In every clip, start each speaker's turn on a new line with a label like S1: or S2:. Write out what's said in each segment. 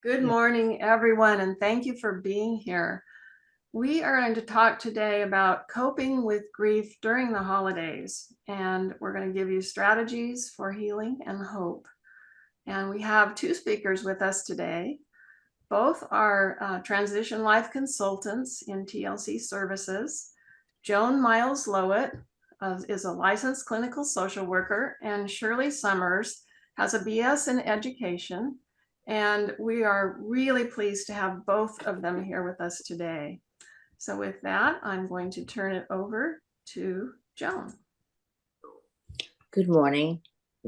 S1: Good morning, everyone, and thank you for being here. We are going to talk today about coping with grief during the holidays, and we're going to give you strategies for healing and hope. And we have two speakers with us today. Both are transition life consultants in TLC services. Joan Miles Lowitt is a licensed clinical social worker, and Shirley Summers has a BS in education. And we are really pleased to have both of them here with us today. So with that, I'm going to turn it over to Joan.
S2: Good morning.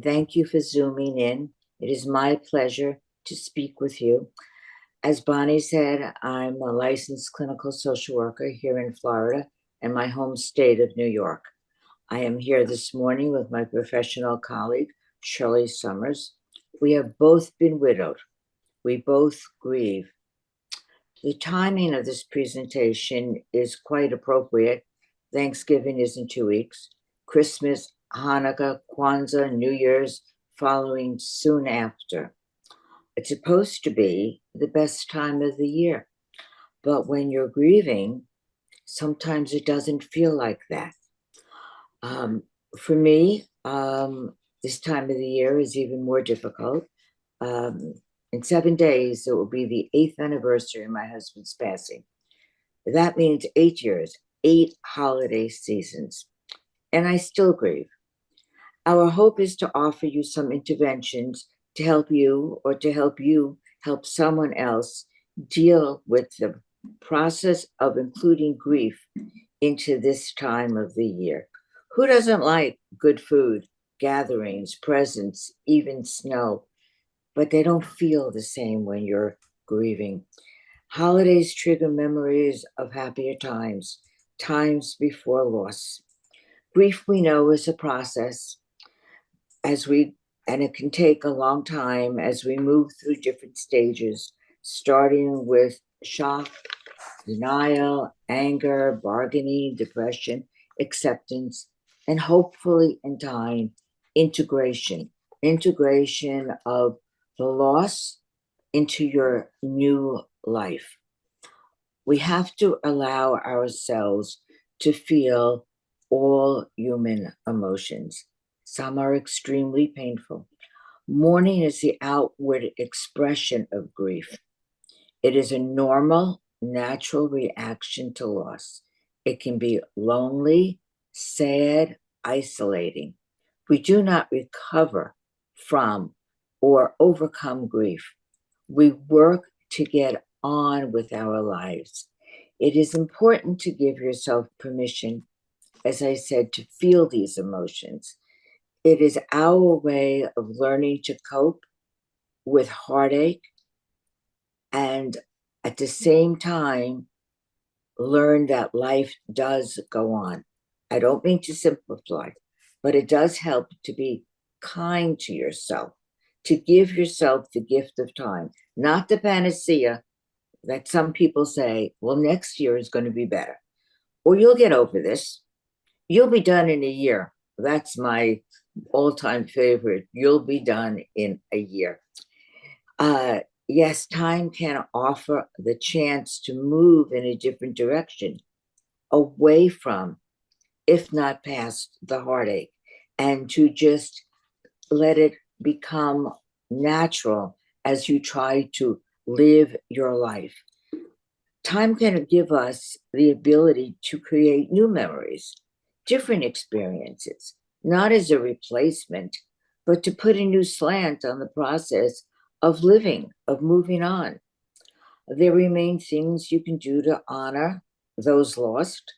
S2: Thank you for zooming in. It is my pleasure to speak with you. As Bonnie said, I'm a licensed clinical social worker here in Florida and my home state of New York. I am here this morning with my professional colleague, Shirley Summers. We have both been widowed. We both grieve. The timing of this presentation is quite appropriate. Thanksgiving is in 2 weeks. Christmas, Hanukkah, Kwanzaa, New Year's following soon after. It's supposed to be the best time of the year. But when you're grieving, sometimes it doesn't feel like that. For me, this time of the year is even more difficult. In 7 days, it will be the 8th anniversary of my husband's passing. That means 8 years, 8 holiday seasons, and I still grieve. Our hope is to offer you some interventions to help you or to help you help someone else deal with the process of including grief into this time of the year. Who doesn't like good food, gatherings, presents, even snow? But they don't feel the same when you're grieving. Holidays trigger memories of happier times, times before loss. Grief, we know, is a process and it can take a long time as we move through different stages, starting with shock, denial, anger, bargaining, depression, acceptance, and hopefully in time, integration of the loss into your new life. We have to allow ourselves to feel all human emotions. Some are extremely painful. Mourning is the outward expression of grief. It is a normal, natural reaction to loss. It can be lonely, sad, isolating. We do not recover from or overcome grief. We work to get on with our lives. It is important to give yourself permission, as I said, to feel these emotions. It is our way of learning to cope with heartache and at the same time learn that life does go on. I don't mean to simplify, but it does help to be kind to yourself, to give yourself the gift of time, not the panacea that some people say, well, next year is going to be better, or you'll get over this. You'll be done in a year. That's my all-time favorite. You'll be done in a year. Yes, time can offer the chance to move in a different direction, away from, if not past, the heartache, and to just let it become natural as you try to live your life. Time can give us the ability to create new memories, different experiences, not as a replacement, but to put a new slant on the process of living, of moving on. There remain things you can do to honor those lost.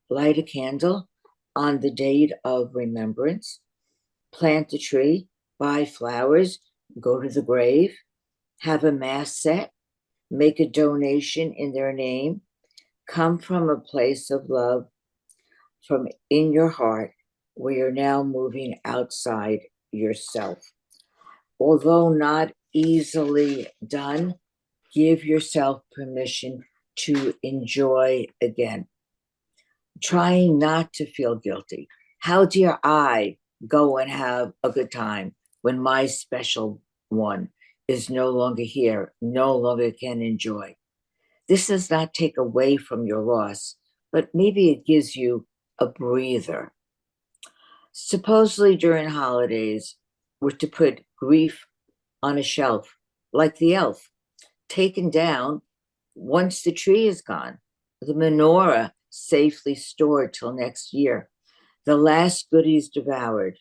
S2: Light a candle on the date of remembrance, plant a tree, buy flowers, go to the grave, have a mass set, make a donation in their name, come from a place of love, from in your heart, where you're now moving outside yourself. Although not easily done, give yourself permission to enjoy again. Trying not to feel guilty. How dare I go and have a good time when my special one is no longer here, no longer can enjoy. This does not take away from your loss, but maybe it gives you a breather. Supposedly during holidays, we're to put grief on a shelf, like the elf, taken down once the tree is gone, the menorah safely stored till next year, the last goodies devoured.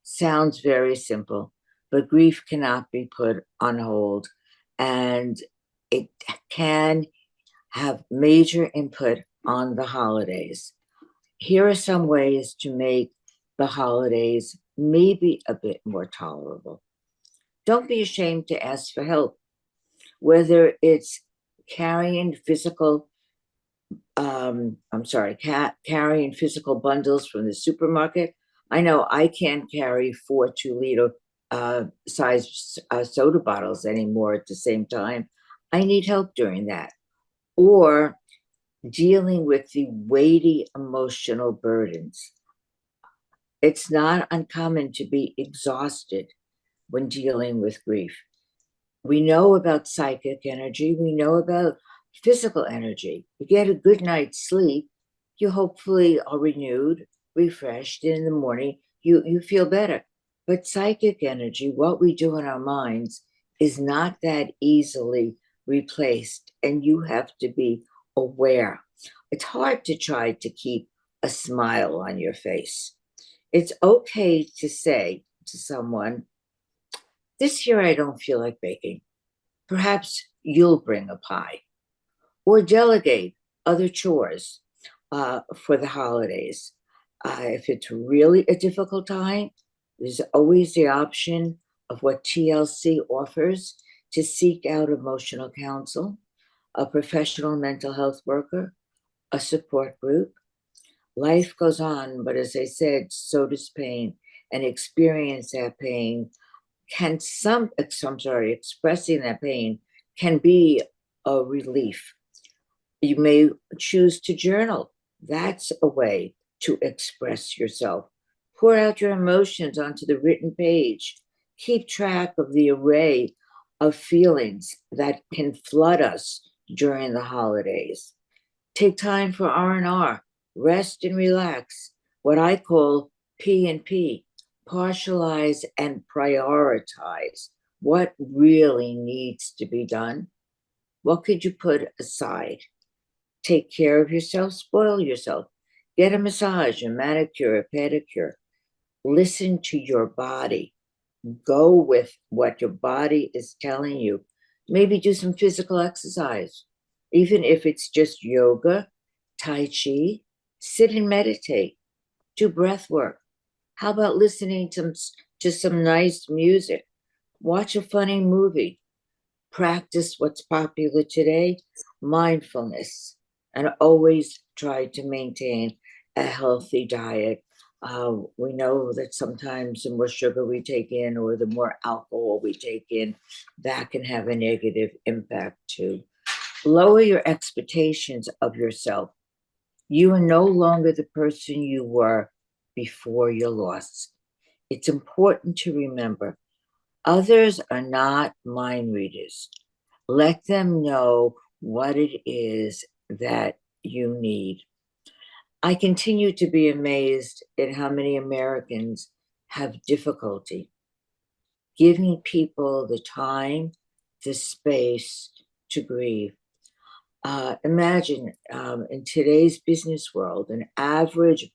S2: Sounds very simple, but grief cannot be put on hold, and it can have major input on the holidays. Here are some ways to make the holidays maybe a bit more tolerable. Don't be ashamed to ask for help, whether it's carrying physical carrying physical bundles from the supermarket. I know I can't carry 4 2-liter size soda bottles anymore at the same time. I need help during that. Or dealing with the weighty emotional burdens. It's not uncommon to be exhausted when dealing with grief. We know about psychic energy, we know about physical energy. You get a good night's sleep, you hopefully are renewed, refreshed, and in the morning you feel better. But psychic energy, what we do in our minds, is not that easily replaced, and you have to be aware. It's hard to try to keep a smile on your face. It's okay to say to someone, this year I don't feel like baking. Perhaps you'll bring a pie, or delegate other chores for the holidays. If it's really a difficult time, there's always the option of what TLC offers to seek out emotional counsel, a professional mental health worker, a support group. Life goes on, but as I said, so does pain. And experience that pain can expressing that pain can be a relief. You may choose to journal. That's a way to express yourself. Pour out your emotions onto the written page. Keep track of the array of feelings that can flood us during the holidays. Take time for R&R, rest and relax, what I call P&P, partialize and prioritize what really needs to be done. What could you put aside? Take care of yourself, spoil yourself, get a massage, a manicure, a pedicure. Listen to your body. Go with what your body is telling you. Maybe do some physical exercise, even if it's just yoga, tai chi. Sit and meditate, do breath work. How about listening to some nice music? Watch a funny movie. Practice what's popular today, mindfulness, and always try to maintain a healthy diet. We know that sometimes the more sugar we take in or the more alcohol we take in, that can have a negative impact too. Lower your expectations of yourself. You are no longer the person you were before your loss. It's important to remember others are not mind readers. Let them know what it is that you need. I continue to be amazed at how many Americans have difficulty giving people the time, the space to grieve. Imagine in today's business world, an average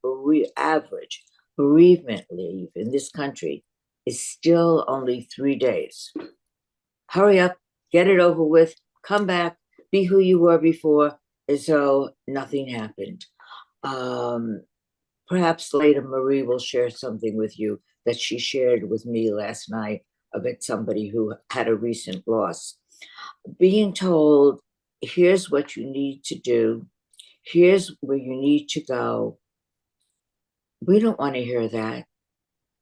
S2: bereavement leave in this country is still only 3 days. Hurry up, get it over with, come back, be who you were before, as though nothing happened. Perhaps later Marie will share something with you that she shared with me last night about somebody who had a recent loss. Being told, here's what you need to do, here's where you need to go. We don't want to hear that.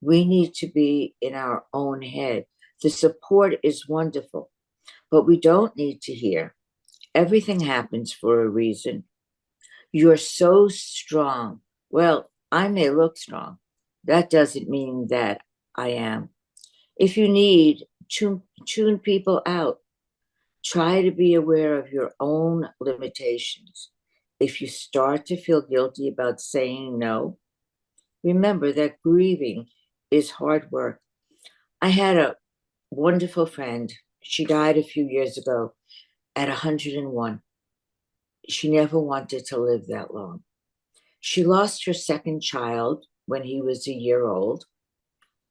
S2: We need to be in our own head. The support is wonderful, but we don't need to hear. Everything happens for a reason. You're so strong. Well, I may look strong. That doesn't mean that I am. If you need, tune people out. Try to be aware of your own limitations. If you start to feel guilty about saying no, remember that grieving is hard work. I had a wonderful friend. She died a few years ago at 101. She never wanted to live that long. She lost her second child when he was a year old.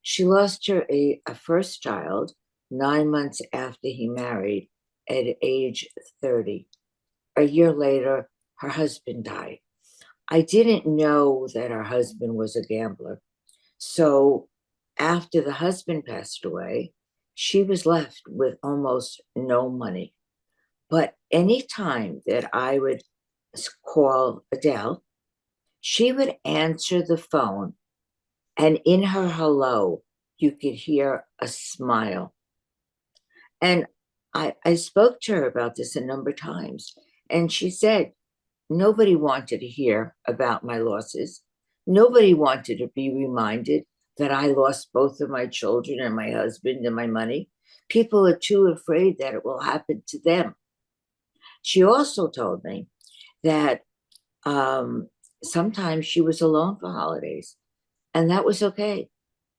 S2: She lost a first child 9 months after he married at age 30. A year later, her husband died. I didn't know that her husband was a gambler. So after the husband passed away, she was left with almost no money. But any time that I would call Adele, she would answer the phone, and in her hello, you could hear a smile. And I spoke to her about this a number of times, and she said, nobody wanted to hear about my losses. Nobody wanted to be reminded that I lost both of my children and my husband and my money. People are too afraid that it will happen to them. She also told me that sometimes she was alone for holidays, and that was okay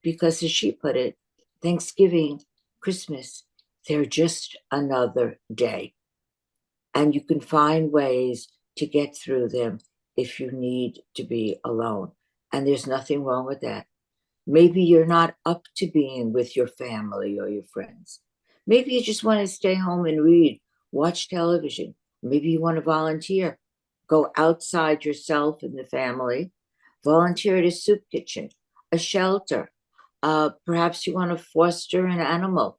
S2: because, as she put it, Thanksgiving, Christmas, they're just another day. And you can find ways to get through them if you need to be alone. And there's nothing wrong with that. Maybe you're not up to being with your family or your friends. Maybe you just want to stay home and read, watch television. Maybe you want to volunteer, go outside yourself and the family, volunteer at a soup kitchen, a shelter. Perhaps you want to foster an animal,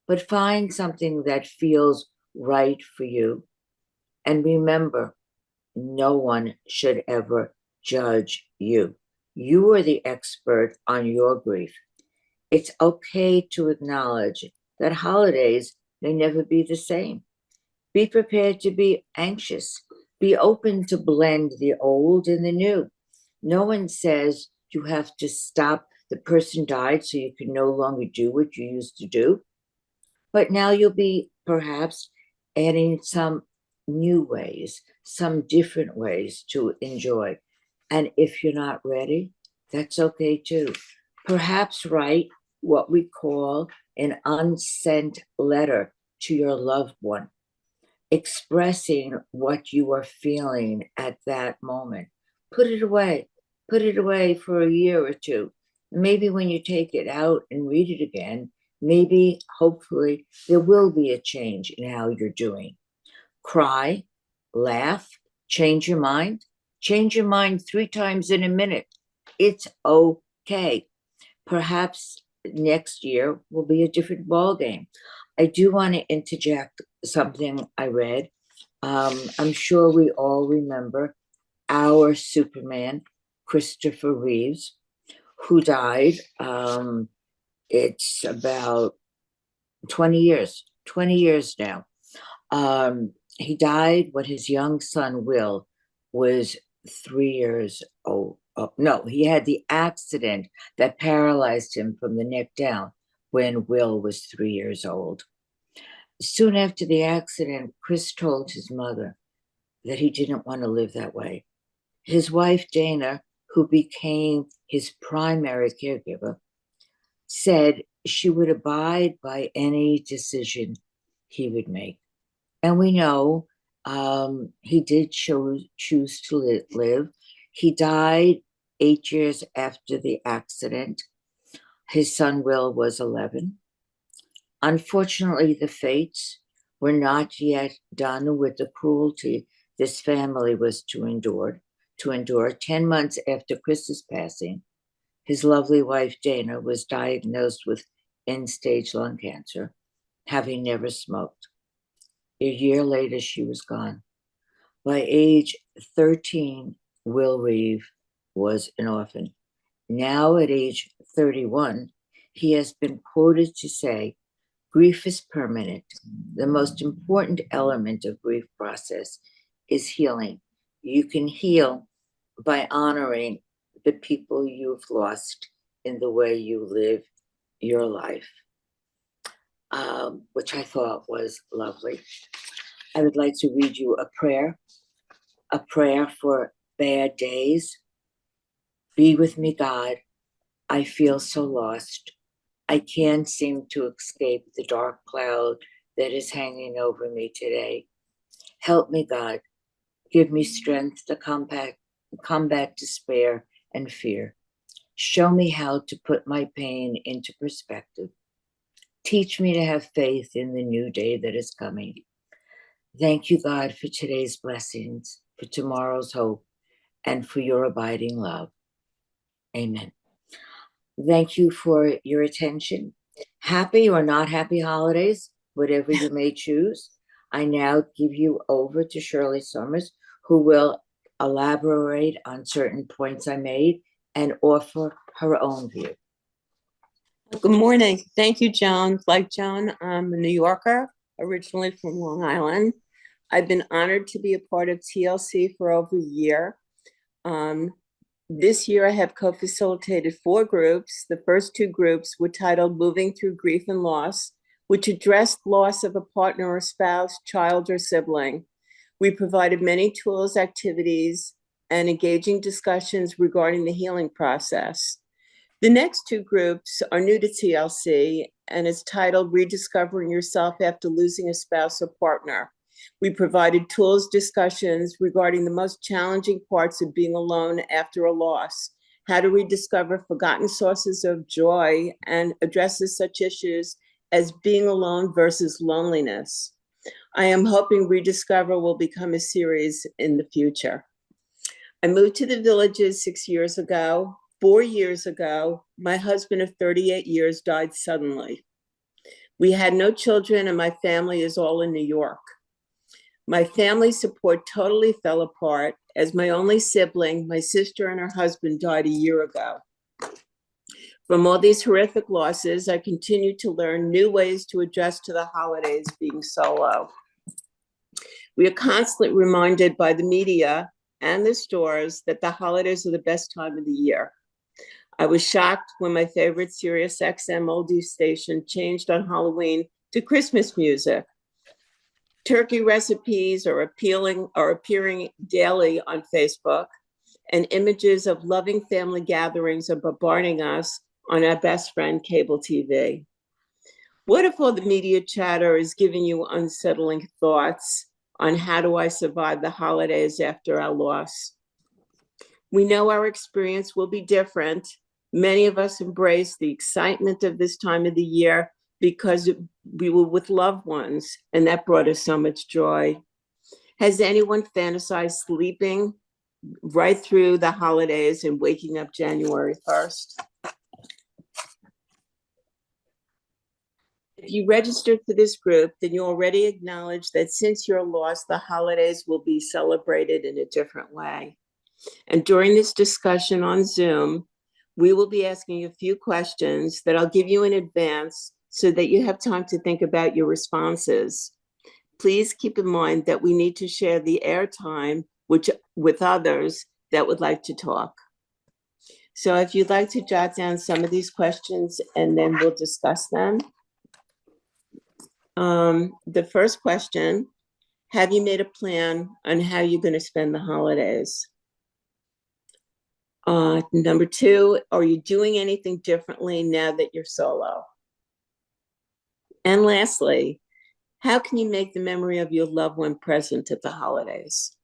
S2: but find something that feels right for you. And remember, no one should ever judge you. You are the expert on your grief. It's okay to acknowledge that holidays may never be the same. Be prepared to be anxious. Be open to blend the old and the new. No one says you have to stop. The person died, so you can no longer do what you used to do. But now you'll be perhaps adding some new ways, some different ways to enjoy. And if you're not ready, that's okay too. Perhaps write what we call an unsent letter to your loved one, expressing what you are feeling at that moment. Put it away. Put it away for a year or two. Maybe when you take it out and read it again, maybe, hopefully, there will be a change in how you're doing. Cry, laugh, change your mind. Change your mind 3 times in a minute. It's okay. Perhaps next year will be a different ball game. I do want to interject something I read. I'm sure we all remember our Superman, Christopher Reeves, who died. It's about 20 years now. He died when his young son, Will, was 3 years old. Oh, no, he had the accident that paralyzed him from the neck down when Will was 3 years old. Soon after the accident, Chris told his mother that he didn't want to live that way. His wife, Dana, who became his primary caregiver, said she would abide by any decision he would make. And we know he did choose to live. He died 8 years after the accident. His son, Will, was 11. Unfortunately, the fates were not yet done with the cruelty this family was to endure. 10 months after Chris's passing, his lovely wife, Dana, was diagnosed with end-stage lung cancer, having never smoked. A year later, she was gone. By age 13, Will Reeve was an orphan. Now, at age 31, he has been quoted to say, "Grief is permanent. The most important element of grief process is healing. You can heal by honoring the people you've lost in the way you live your life." which I thought was lovely. I would like to read you a prayer for bad days. Be with me, God. I feel so lost. I can't seem to escape the dark cloud that is hanging over me today. Help me, God. Give me strength to combat despair and fear. Show me how to put my pain into perspective. Teach me to have faith in the new day that is coming. Thank you, God, for today's blessings, for tomorrow's hope, and for your abiding love. Amen. Thank you for your attention. Happy or not happy holidays, whatever you may choose. I now give you over to Shirley Summers, who will elaborate on certain points I made and offer her own view.
S3: Good morning. Thank you, Joan. Like Joan, I'm a New Yorker, originally from Long Island. I've been honored to be a part of TLC for over a year. This year I have co-facilitated 4 groups. The first 2 groups were titled Moving Through Grief and Loss, which addressed loss of a partner or spouse, child, or sibling. We provided many tools, activities, and engaging discussions regarding the healing process. The next 2 groups are new to TLC and is titled Rediscovering Yourself After Losing a Spouse or Partner. We provided tools, discussions regarding the most challenging parts of being alone after a loss, how to rediscover forgotten sources of joy, and addresses such issues as being alone versus loneliness. I am hoping Rediscover will become a series in the future. I moved to the Villages 6 years ago. 4 years ago, my husband of 38 years died suddenly. We had no children and my family is all in New York. My family support totally fell apart as my only sibling, my sister and her husband, died a year ago. From all these horrific losses, I continue to learn new ways to adjust to the holidays being solo. We are constantly reminded by the media and the stores that the holidays are the best time of the year. I was shocked when my favorite Sirius XM oldie station changed on Halloween to Christmas music. Turkey recipes are appearing daily on Facebook, and images of loving family gatherings are bombarding us on our best friend cable TV. What if all the media chatter is giving you unsettling thoughts on how do I survive the holidays after our loss? We know our experience will be different. Many of us embrace the excitement of this time of the year because we were with loved ones, and that brought us so much joy. Has anyone fantasized sleeping right through the holidays and waking up January 1st? If you registered for this group, then you already acknowledge that since your loss, the holidays will be celebrated in a different way. And during this discussion on Zoom, we will be asking you a few questions that I'll give you in advance so that you have time to think about your responses. Please keep in mind that we need to share the airtime with others that would like to talk. So if you'd like to jot down some of these questions and then we'll discuss them. The first question, have you made a plan on how you're going to spend the holidays? Number 2, are you doing anything differently now that you're solo? And lastly, how can you make the memory of your loved one present at the holidays?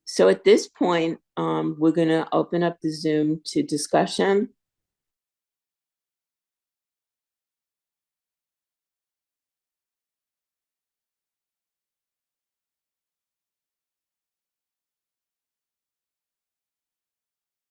S3: So at this point, we're going to open up the Zoom to discussion.